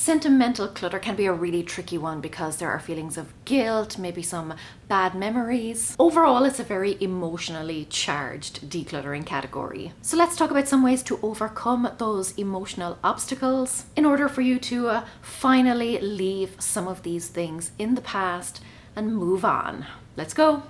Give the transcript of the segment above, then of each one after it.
Sentimental clutter can be a really tricky one because there are feelings of guilt, maybe some bad memories. Overall, it's a very emotionally charged decluttering category. So let's talk about some ways to overcome those emotional obstacles in order for you to finally leave some of these things in the past and move on. Let's go.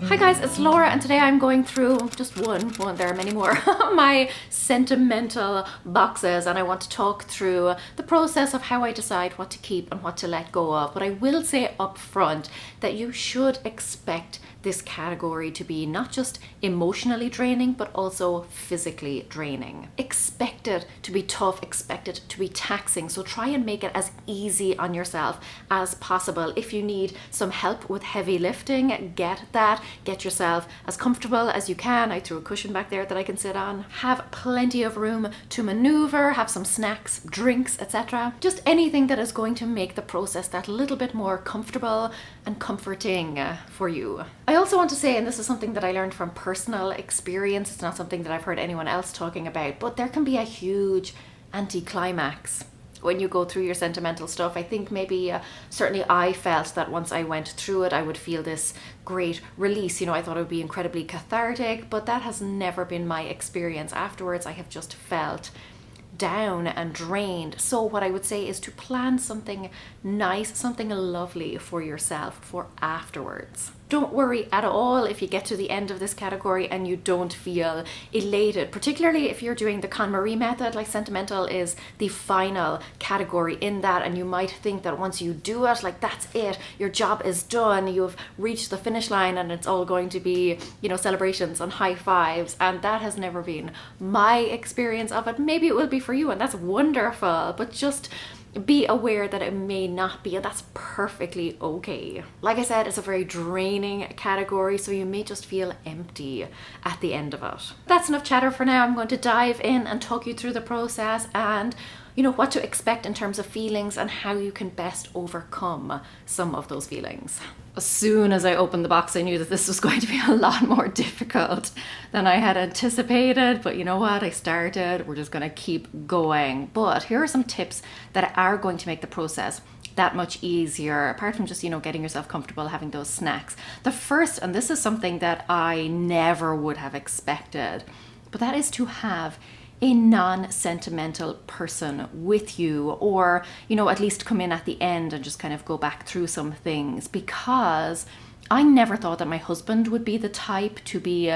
Hi guys, it's Laura, and today I'm going through just one, there are many more, my sentimental boxes, and I want to talk through the process of how I decide what to keep and what to let go of. But I will say up front that you should expect this category to be not just emotionally draining, but also physically draining. Expect it to be tough, expect it to be taxing, so try and make it as easy on yourself as possible. If you need some help with heavy lifting, get that. Get yourself as comfortable as you can. I threw a cushion back there that I can sit on. Have plenty of room to maneuver, have some snacks, drinks, etc. Just anything that is going to make the process that little bit more comfortable and comforting for you. I also want to say, and this is something that I learned from personal experience, it's not something that I've heard anyone else talking about, but there can be a huge anticlimax when you go through your sentimental stuff. I think maybe certainly I felt that once I went through it, I would feel this great release. I thought it would be incredibly cathartic, but that has never been my experience. Afterwards, I have just felt down and drained. So what I would say is to plan something nice, something lovely for yourself for afterwards. Don't worry at all if you get to the end of this category and you don't feel elated, particularly if you're doing the KonMari Method. Like, sentimental is the final category in that, and you might think that once you do it, like, that's it, your job is done, you've reached the finish line and it's all going to be, celebrations and high fives, and that has never been my experience of it. Maybe it will be for you, and that's wonderful, but just be aware that it may not be, and that's perfectly okay. Like I said, it's a very draining category, so you may just feel empty at the end of it. That's enough chatter for now. I'm going to dive in and talk you through the process and what to expect in terms of feelings and how you can best overcome some of those feelings. As soon as I opened the box, I knew that this was going to be a lot more difficult than I had anticipated, but you know what? I started. We're just going to keep going. But here are some tips that are going to make the process that much easier, apart from just, getting yourself comfortable, having those snacks. The first, and this is something that I never would have expected, but that is to have a non-sentimental person with you, or at least come in at the end and just kind of go back through some things, because I never thought that my husband would be the type to be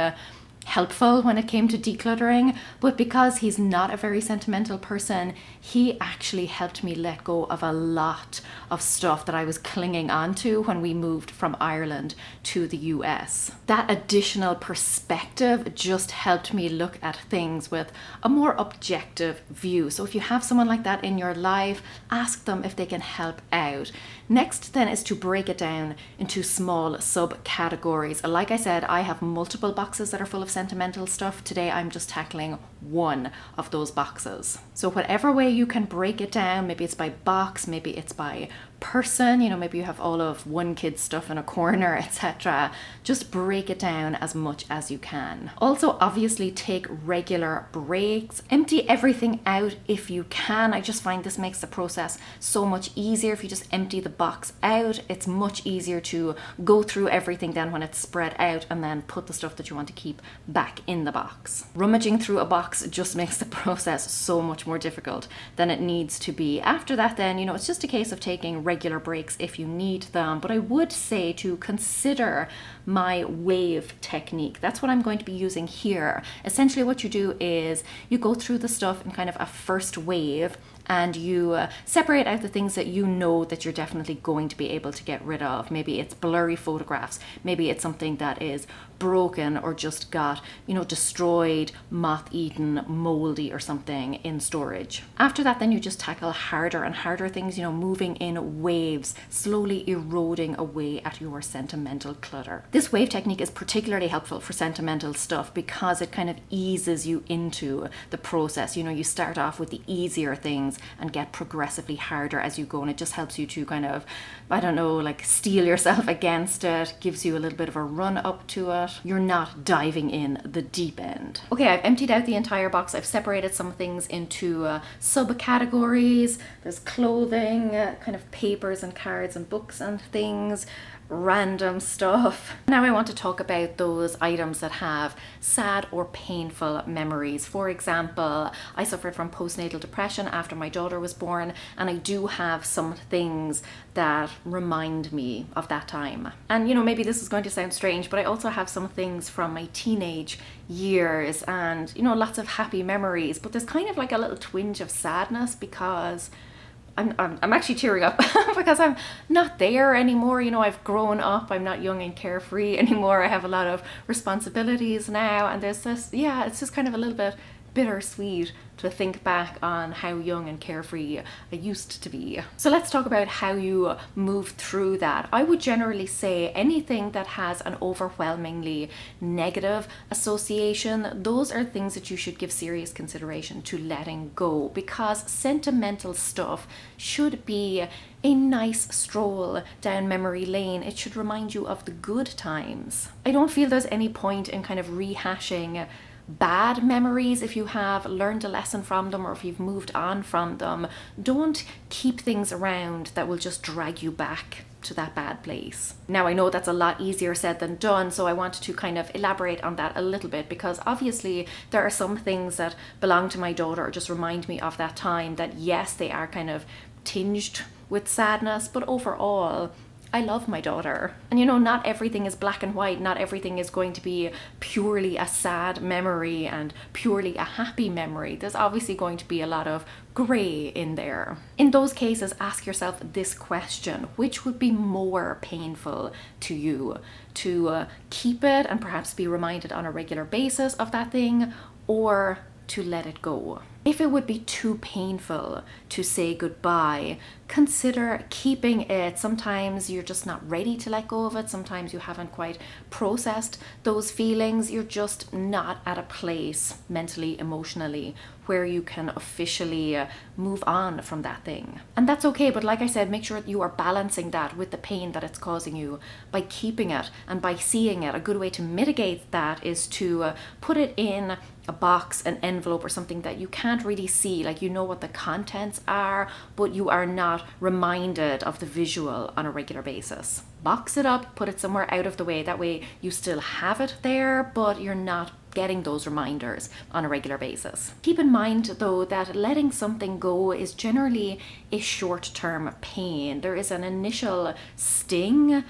helpful when it came to decluttering, but because he's not a very sentimental person, he actually helped me let go of a lot of stuff that I was clinging on to when we moved from Ireland to the US. That additional perspective just helped me look at things with a more objective view. So if you have someone like that in your life, ask them if they can help out. Next then is to break it down into small subcategories. Like I said, I have multiple boxes that are full of sentimental stuff. Today I'm just tackling one of those boxes. So whatever way you can break it down, maybe it's by box, maybe it's by person, maybe you have all of one kid's stuff in a corner, etc. Just break it down as much as you can. Also, obviously, take regular breaks. Empty everything out if you can. I just find this makes the process so much easier. If you just empty the box out, it's much easier to go through everything then when it's spread out, and then put the stuff that you want to keep back in the box. Rummaging through a box just makes the process so much more difficult than it needs to be. After that then, it's just a case of taking regular breaks if you need them. But I would say to consider my wave technique. That's what I'm going to be using here. Essentially what you do is you go through the stuff in kind of a first wave, and you separate out the things that you know that you're definitely going to be able to get rid of. Maybe it's blurry photographs, maybe it's something that is broken or just got, destroyed, moth-eaten, moldy or something in storage. After that, then you just tackle harder and harder things, moving in waves, slowly eroding away at your sentimental clutter. This wave technique is particularly helpful for sentimental stuff because it kind of eases you into the process. You start off with the easier things, things and get progressively harder as you go. And it just helps you to kind of, I don't know, like steel yourself against it, gives you a little bit of a run up to it. You're not diving in the deep end. Okay, I've emptied out the entire box. I've separated some things into subcategories. There's clothing, kind of papers and cards and books and things, random stuff. Now I want to talk about those items that have sad or painful memories. For example, I suffered from postnatal depression after my daughter was born, and I do have some things that remind me of that time. And you know, maybe this is going to sound strange, but I also have some things from my teenage years and, you know, lots of happy memories, but there's kind of like a little twinge of sadness because I'm actually tearing up because I'm not there anymore. You know, I've grown up. I'm not young and carefree anymore. I have a lot of responsibilities now, and there's this, yeah, it's just kind of a little bit bittersweet to think back on how young and carefree I used to be. So let's talk about how you move through that. I would generally say anything that has an overwhelmingly negative association, those are things that you should give serious consideration to letting go, because sentimental stuff should be a nice stroll down memory lane. It should remind you of the good times. I don't feel there's any point in kind of rehashing bad memories if you have learned a lesson from them or if you've moved on from them. Don't keep things around that will just drag you back to that bad place. Now, I know that's a lot easier said than done, so I want to kind of elaborate on that a little bit, because obviously there are some things that belong to my daughter or just remind me of that time that, yes, they are kind of tinged with sadness, but overall I love my daughter. And you know, not everything is black and white. Not everything is going to be purely a sad memory and purely a happy memory. There's obviously going to be a lot of gray in there. In those cases, ask yourself this question: which would be more painful to you? To keep it and perhaps be reminded on a regular basis of that thing, or to let it go? If it would be too painful to say goodbye, consider keeping it. Sometimes you're just not ready to let go of it. Sometimes you haven't quite processed those feelings. You're just not at a place mentally, emotionally, where you can officially move on from that thing. And that's okay, but like I said, make sure that you are balancing that with the pain that it's causing you by keeping it and by seeing it. A good way to mitigate that is to put it in a box, an envelope, or something that you can't really see. Like, you know what the contents are, but you are not reminded of the visual on a regular basis. Box it up, put it somewhere out of the way. That way you still have it there, but you're not getting those reminders on a regular basis. Keep in mind though that letting something go is generally a short-term pain. There is an initial sting,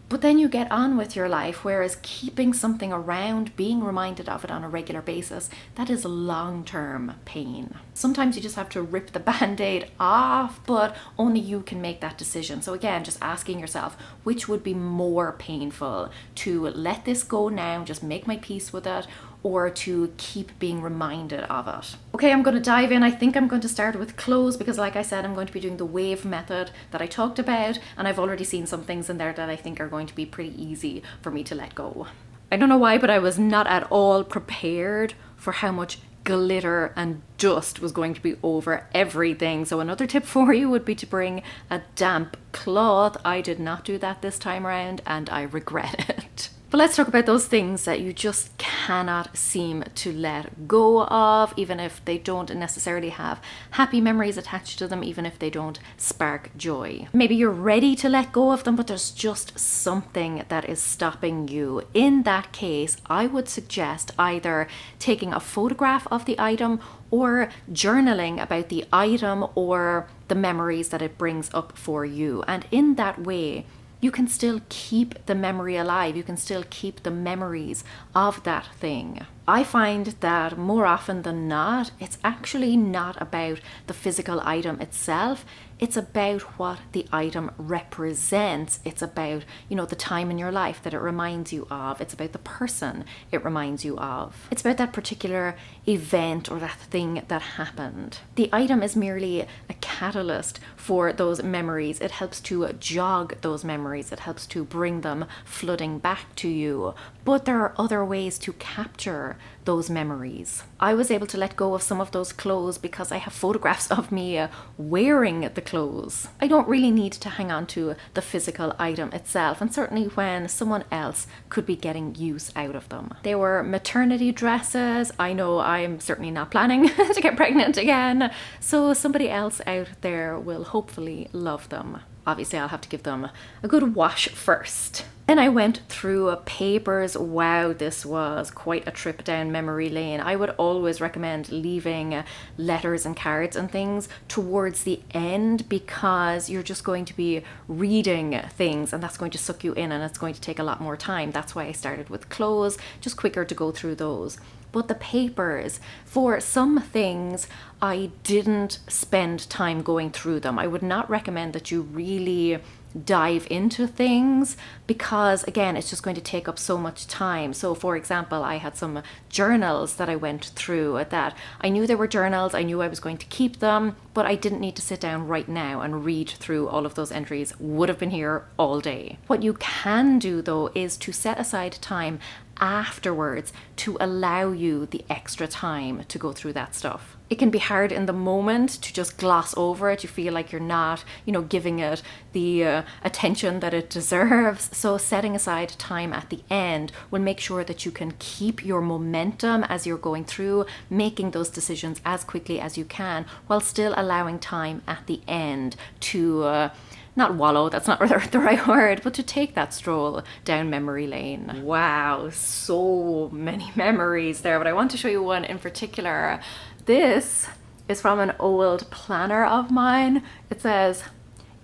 but then you get on with your life, whereas keeping something around, being reminded of it on a regular basis, that is long-term pain. Sometimes you just have to rip the band-aid off, but only you can make that decision. So again, just asking yourself, which would be more painful? To let this go now, just make my peace with it, or to keep being reminded of it? Okay, I'm going to dive in. I think I'm going to start with clothes because, like I said, I'm going to be doing the wave method that I talked about, and I've already seen some things in there that I think are going to be pretty easy for me to let go. I don't know why, but I was not at all prepared for how much glitter and dust was going to be over everything. So another tip for you would be to bring a damp cloth. I did not do that this time around, and I regret it. But let's talk about those things that you just cannot seem to let go of, even if they don't necessarily have happy memories attached to them, even if they don't spark joy. Maybe you're ready to let go of them, but there's just something that is stopping you. In that case, I would suggest either taking a photograph of the item or journaling about the item or the memories that it brings up for you. And in that way, you can still keep the memory alive. You can still keep the memories of that thing. I find that more often than not, it's actually not about the physical item itself. It's about what the item represents. It's about, the time in your life that it reminds you of. It's about the person it reminds you of. It's about that particular event or that thing that happened. The item is merely a catalyst for those memories. It helps to jog those memories. It helps to bring them flooding back to you. But there are other ways to capture those memories. I was able to let go of some of those clothes because I have photographs of me wearing the clothes. I don't really need to hang on to the physical item itself, and certainly when someone else could be getting use out of them. They were maternity dresses. I know I'm certainly not planning to get pregnant again, so somebody else out there will hopefully love them. Obviously, I'll have to give them a good wash first. Then I went through papers. Wow, this was quite a trip down memory lane. I would always recommend leaving letters and cards and things towards the end, because you're just going to be reading things and that's going to suck you in and it's going to take a lot more time. That's why I started with clothes, just quicker to go through those. But the papers, for some things, I didn't spend time going through them. I would not recommend that you really dive into things, because again, it's just going to take up so much time. So for example, I had some journals that I went through that I knew they were journals, I knew I was going to keep them, but I didn't need to sit down right now and read through all of those entries. Would have been here all day. What you can do though is to set aside time afterwards to allow you the extra time to go through that stuff. It can be hard in the moment to just gloss over it. You feel like you're not, giving it the attention that it deserves. So setting aside time at the end will make sure that you can keep your momentum as you're going through, making those decisions as quickly as you can, while still allowing time at the end to not wallow, that's not the right word, but to take that stroll down memory lane. Wow, so many memories there, but I want to show you one in particular. This is from an old planner of mine. It says,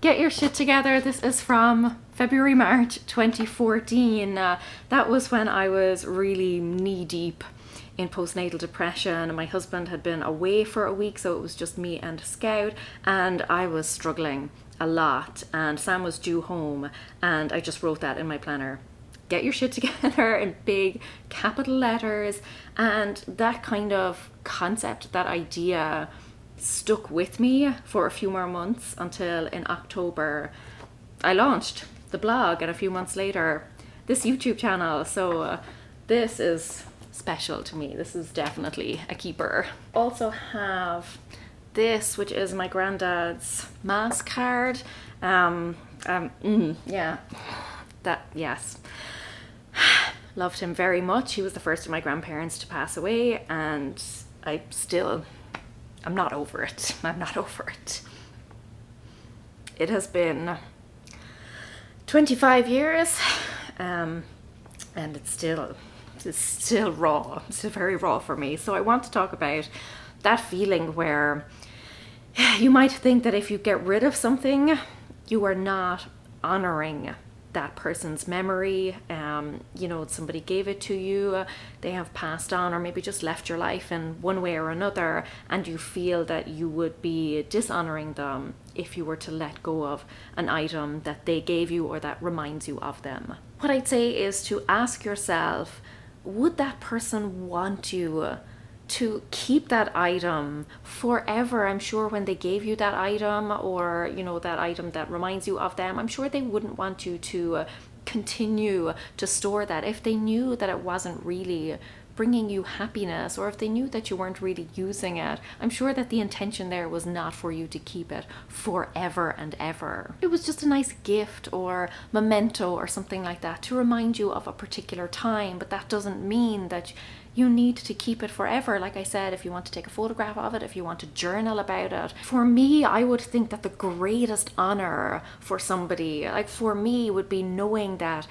"Get your shit together." This is from February, March 2014. That was when I was really knee deep in postnatal depression. My husband had been away for a week, so it was just me and Scout, and I was struggling a lot, and Sam was due home, and I just wrote that in my planner. Get your shit together in big capital letters. And that kind of concept, that idea, stuck with me for a few more months until in October I launched the blog, and a few months later this YouTube channel. So this is special to me. This is definitely a keeper. Also have this, which is my granddad's mass card. Yeah, that, yes. Loved him very much. He was the first of my grandparents to pass away, and I'm not over it. I'm not over it. It has been 25 years, and it's still raw. It's still very raw for me. So I want to talk about that feeling where you might think that if you get rid of something, you are not honoring that person's memory. Somebody gave it to you, they have passed on, or maybe just left your life in one way or another, and you feel that you would be dishonoring them if you were to let go of an item that they gave you or that reminds you of them. What I'd say is to ask yourself, would that person want you to keep that item forever? I'm sure when they gave you that item, or that item that reminds you of them, I'm sure they wouldn't want you to continue to store that if they knew that it wasn't really bringing you happiness, or if they knew that you weren't really using it. I'm sure that the intention there was not for you to keep it forever and ever. It was just a nice gift or memento or something like that to remind you of a particular time, but that doesn't mean that you need to keep it forever. Like I said, if you want to take a photograph of it, if you want to journal about it. For me, I would think that the greatest honor for somebody, like for me, would be knowing that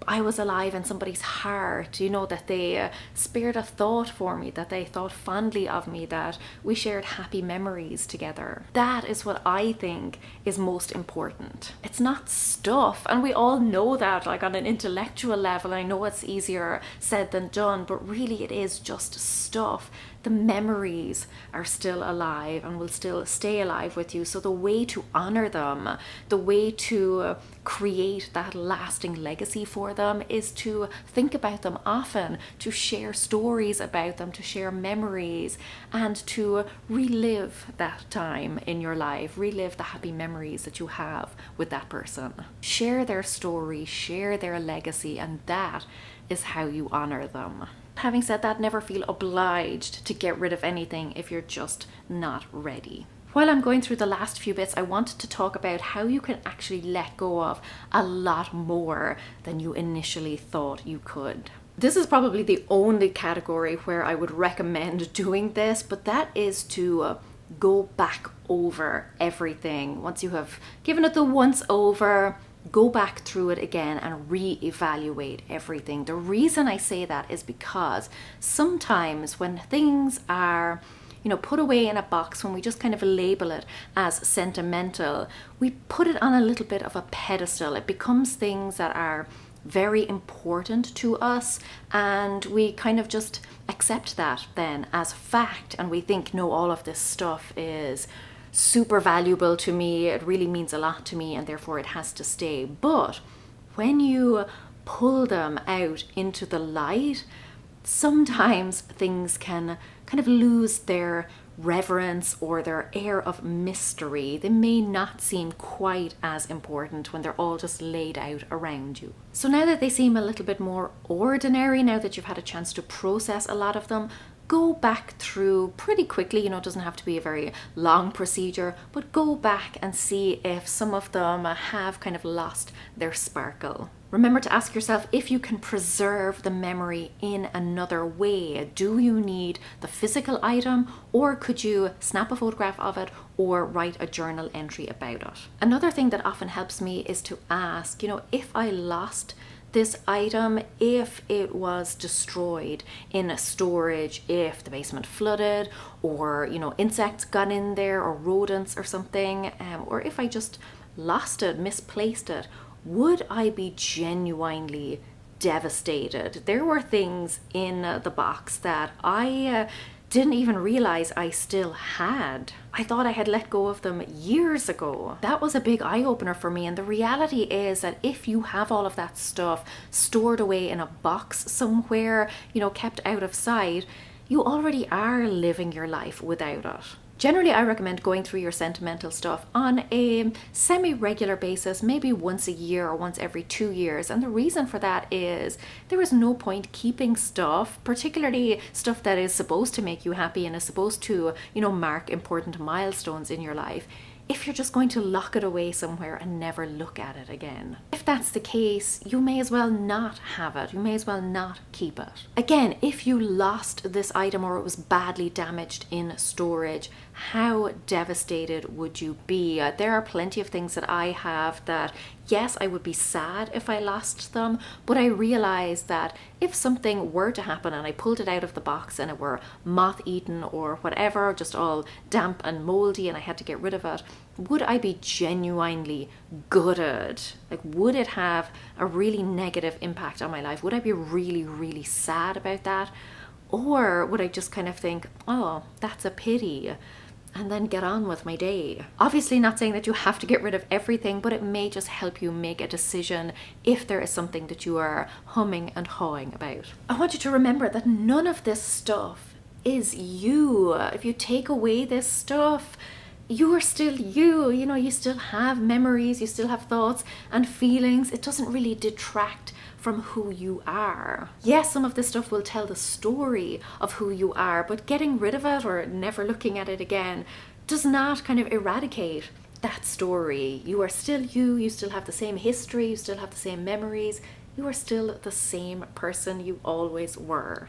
I was alive in somebody's heart, that they spared a thought for me, that they thought fondly of me, that we shared happy memories together. That is what I think is most important. It's not stuff, and we all know that, like on an intellectual level. I know it's easier said than done, but really it is just stuff. The memories are still alive and will still stay alive with you. So the way to honor them, the way to create that lasting legacy for them, is to think about them often, to share stories about them, to share memories, and to relive that time in your life, relive the happy memories that you have with that person. Share their story, share their legacy, and that is how you honor them. Having said that, never feel obliged to get rid of anything if you're just not ready. While I'm going through the last few bits, I wanted to talk about how you can actually let go of a lot more than you initially thought you could. This is probably the only category where I would recommend doing this, but that is to go back over everything. Once you have given it the once over, go back through it again and reevaluate everything. The reason I say that is because sometimes when things are put away in a box, when we just kind of label it as sentimental, we put it on a little bit of a pedestal. It becomes things that are very important to us, and we kind of just accept that then as fact, and we think, no, all of this stuff is super valuable to me, it really means a lot to me, and therefore it has to stay. But when you pull them out into the light, sometimes things can kind of lose their reverence or their air of mystery. They may not seem quite as important when they're all just laid out around you. So now that they seem a little bit more ordinary, now that you've had a chance to process a lot of them, go back through pretty quickly. It doesn't have to be a very long procedure, but go back and see if some of them have kind of lost their sparkle. Remember to ask yourself if you can preserve the memory in another way. Do you need the physical item, or could you snap a photograph of it or write a journal entry about it? Another thing that often helps me is to ask, if I lost this item, if it was destroyed in a storage, if the basement flooded, or insects got in there, or rodents or something, or if I just lost it, misplaced it, would I be genuinely devastated? There were things in the box that I didn't even realize I still had. I thought I had let go of them years ago. That was a big eye-opener for me, and the reality is that if you have all of that stuff stored away in a box somewhere, kept out of sight, you already are living your life without it. Generally, I recommend going through your sentimental stuff on a semi-regular basis, maybe once a year or once every 2 years. And the reason for that is there is no point keeping stuff, particularly stuff that is supposed to make you happy and is supposed to, mark important milestones in your life, if you're just going to lock it away somewhere and never look at it again. If that's the case, you may as well not have it. You may as well not keep it. Again, if you lost this item or it was badly damaged in storage, how devastated would you be? There are plenty of things that I have that, yes, I would be sad if I lost them, but I realized that if something were to happen and I pulled it out of the box and it were moth-eaten or whatever, just all damp and moldy, and I had to get rid of it, would I be genuinely gutted? Like, would it have a really negative impact on my life? Would I be really, really sad about that? Or would I just kind of think, oh, that's a pity, and then get on with my day? Obviously not saying that you have to get rid of everything, but it may just help you make a decision if there is something that you are humming and hawing about. I want you to remember that none of this stuff is you. If you take away this stuff, you are still you. You still have memories, you still have thoughts and feelings. It doesn't really detract from who you are. Yes, some of this stuff will tell the story of who you are, but getting rid of it or never looking at it again does not kind of eradicate that story. You are still you. You still have the same history, you still have the same memories, you are still the same person you always were.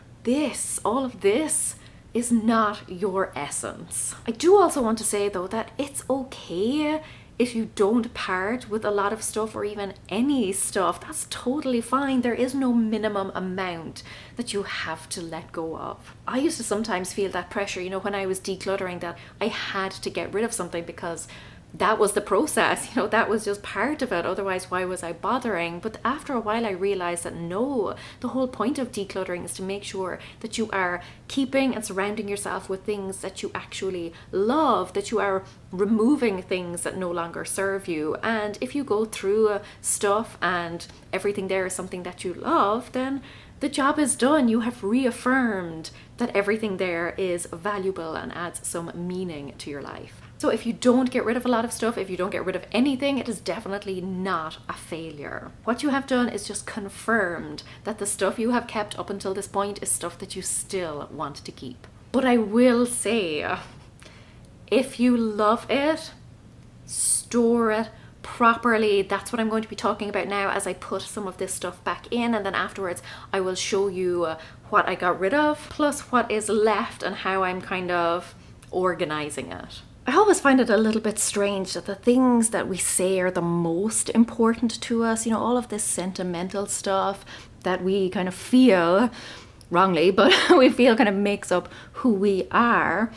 All of this is not your essence. I do also want to say though that it's okay if you don't part with a lot of stuff or even any stuff. That's totally fine. There is no minimum amount that you have to let go of. I used to sometimes feel that pressure, when I was decluttering, that I had to get rid of something because that was the process, that was just part of it. Otherwise, why was I bothering? But after a while, I realized that no, the whole point of decluttering is to make sure that you are keeping and surrounding yourself with things that you actually love, that you are removing things that no longer serve you. And if you go through stuff and everything there is something that you love, then the job is done. You have reaffirmed that everything there is valuable and adds some meaning to your life. So if you don't get rid of a lot of stuff, if you don't get rid of anything, it is definitely not a failure. What you have done is just confirmed that the stuff you have kept up until this point is stuff that you still want to keep. But I will say, if you love it, store it properly. That's what I'm going to be talking about now as I put some of this stuff back in, and then afterwards I will show you what I got rid of, plus what is left and how I'm kind of organizing it. I always find it a little bit strange that the things that we say are the most important to us, you know, all of this sentimental stuff that we kind of feel, wrongly, but we feel kind of makes up who we are,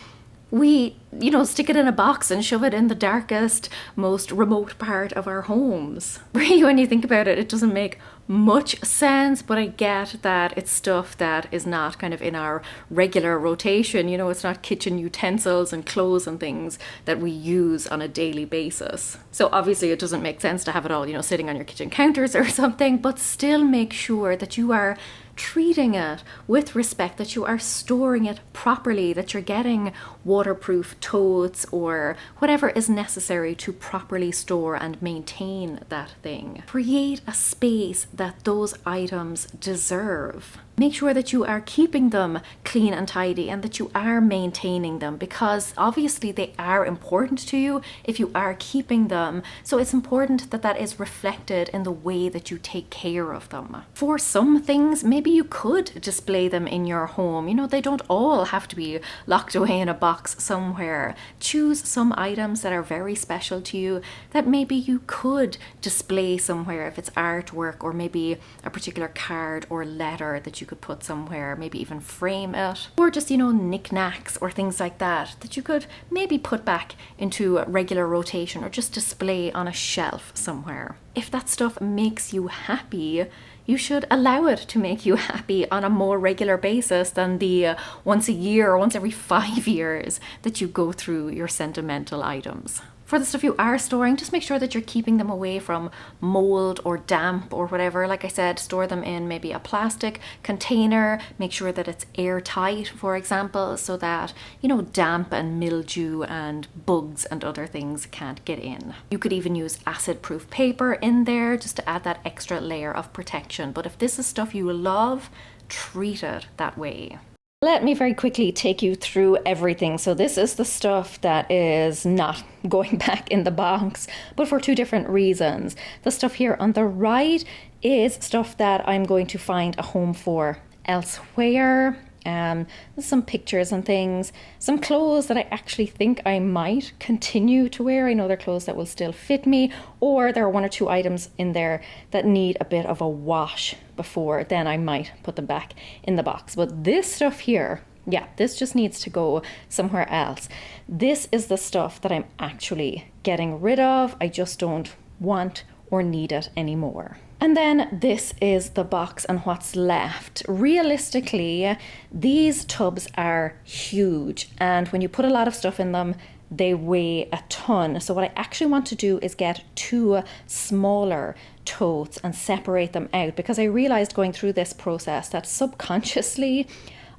we, you know, stick it in a box and shove it in the darkest, most remote part of our homes. Really, when you think about it, it doesn't make much sense, but I get that it's stuff that is not kind of in our regular rotation. You know, it's not kitchen utensils and clothes and things that we use on a daily basis. So obviously it doesn't make sense to have it all, you know, sitting on your kitchen counters or something, but still make sure that you are treating it with respect, that you are storing it properly, that you're getting waterproof totes or whatever is necessary to properly store and maintain that thing. Create a space that those items deserve. Make sure that you are keeping them clean and tidy and that you are maintaining them, because obviously they are important to you if you are keeping them. So it's important that that is reflected in the way that you take care of them. For some things, maybe you could display them in your home. You know, they don't all have to be locked away in a box somewhere. Choose some items that are very special to you that maybe you could display somewhere, if it's artwork or maybe a particular card or letter that you could put somewhere, maybe even frame it, or just, you know, knickknacks or things like that that you could maybe put back into regular rotation or just display on a shelf somewhere. If that stuff makes you happy, you should allow it to make you happy on a more regular basis than the once a year or once every 5 years that you go through your sentimental items. For the stuff you are storing, just make sure that you're keeping them away from mold or damp or whatever. Like I said, store them in maybe a plastic container. Make sure that it's airtight, for example, so that, you know, damp and mildew and bugs and other things can't get in. You could even use acid-proof paper in there just to add that extra layer of protection. But if this is stuff you love, treat it that way. Let me very quickly take you through everything. So this is the stuff that is not going back in the box, but for two different reasons. The stuff here on the right is stuff that I'm going to find a home for elsewhere. There's some pictures and things, some clothes that I actually think I might continue to wear. I know they're clothes that will still fit me, or there are one or two items in there that need a bit of a wash before then I might put them back in the box. But this stuff here, yeah, this just needs to go somewhere else. This is the stuff that I'm actually getting rid of. I just don't want or need it anymore. And then this is the box and what's left. Realistically, these tubs are huge, and when you put a lot of stuff in them, they weigh a ton. So what I actually want to do is get two smaller totes and separate them out, because I realized going through this process that subconsciously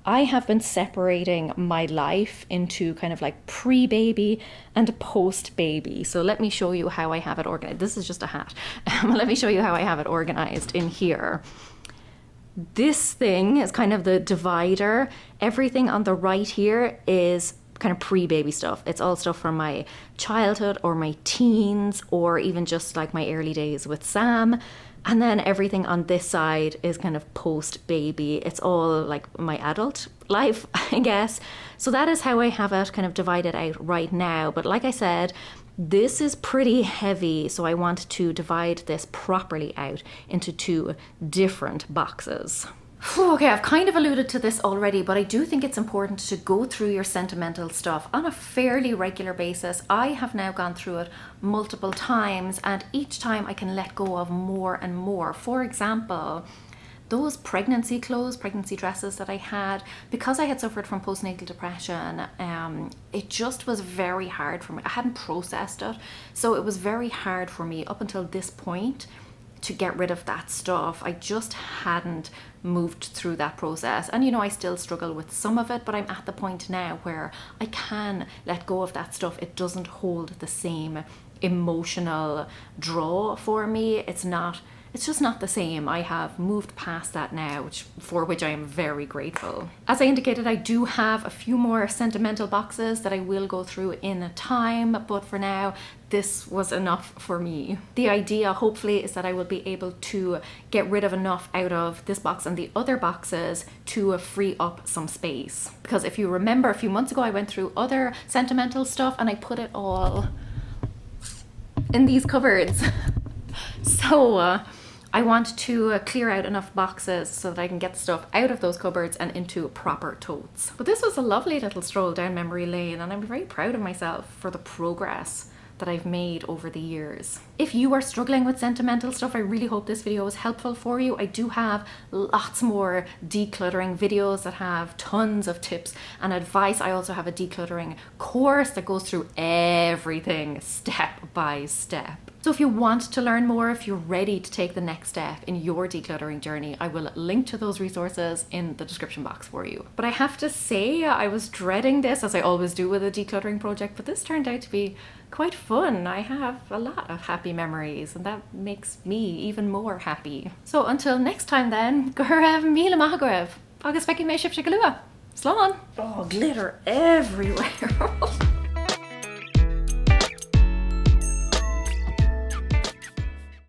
I have been separating my life into kind of like pre-baby and post-baby. So let me show you how I have it organized. This is just a hat. Let me show you how I have it organized in here. This thing is kind of the divider. Everything on the right here is kind of pre-baby stuff. It's all stuff from my childhood or my teens or even just like my early days with Sam. And then everything on this side is kind of post-baby. It's all like my adult life, I guess. So that is how I have it kind of divided out right now. But like I said, this is pretty heavy, so I want to divide this properly out into two different boxes. Okay, I've kind of alluded to this already, but I do think it's important to go through your sentimental stuff on a fairly regular basis. I have now gone through it multiple times, and each time I can let go of more and more. For example, those pregnancy clothes, pregnancy dresses that I had, because I had suffered from postnatal depression, it just was very hard for me. I hadn't processed it, so it was very hard for me up until this point to get rid of that stuff. I just hadn't moved through that process. And you know, I still struggle with some of it, but I'm at the point now where I can let go of that stuff. It doesn't hold the same emotional draw for me. It's just not the same. I have moved past that now, for which I am very grateful. As I indicated, I do have a few more sentimental boxes that I will go through in time, but for now, this was enough for me. The idea, hopefully, is that I will be able to get rid of enough out of this box and the other boxes to free up some space. Because if you remember, a few months ago, I went through other sentimental stuff and I put it all in these cupboards. So, I want to clear out enough boxes so that I can get stuff out of those cupboards and into proper totes. But this was a lovely little stroll down memory lane, and I'm very proud of myself for the progress that I've made over the years. If you are struggling with sentimental stuff, I really hope this video was helpful for you. I do have lots more decluttering videos that have tons of tips and advice. I also have a decluttering course that goes through everything step by step. So if you want to learn more, if you're ready to take the next step in your decluttering journey, I will link to those resources in the description box for you. But I have to say, I was dreading this, as I always do with a decluttering project, but this turned out to be quite fun. I have a lot of happy memories, and that makes me even more happy. So until next time then, go raibh míle maith go raibh. Agus feici mé sibh se go luath. Slán! Oh, glitter everywhere.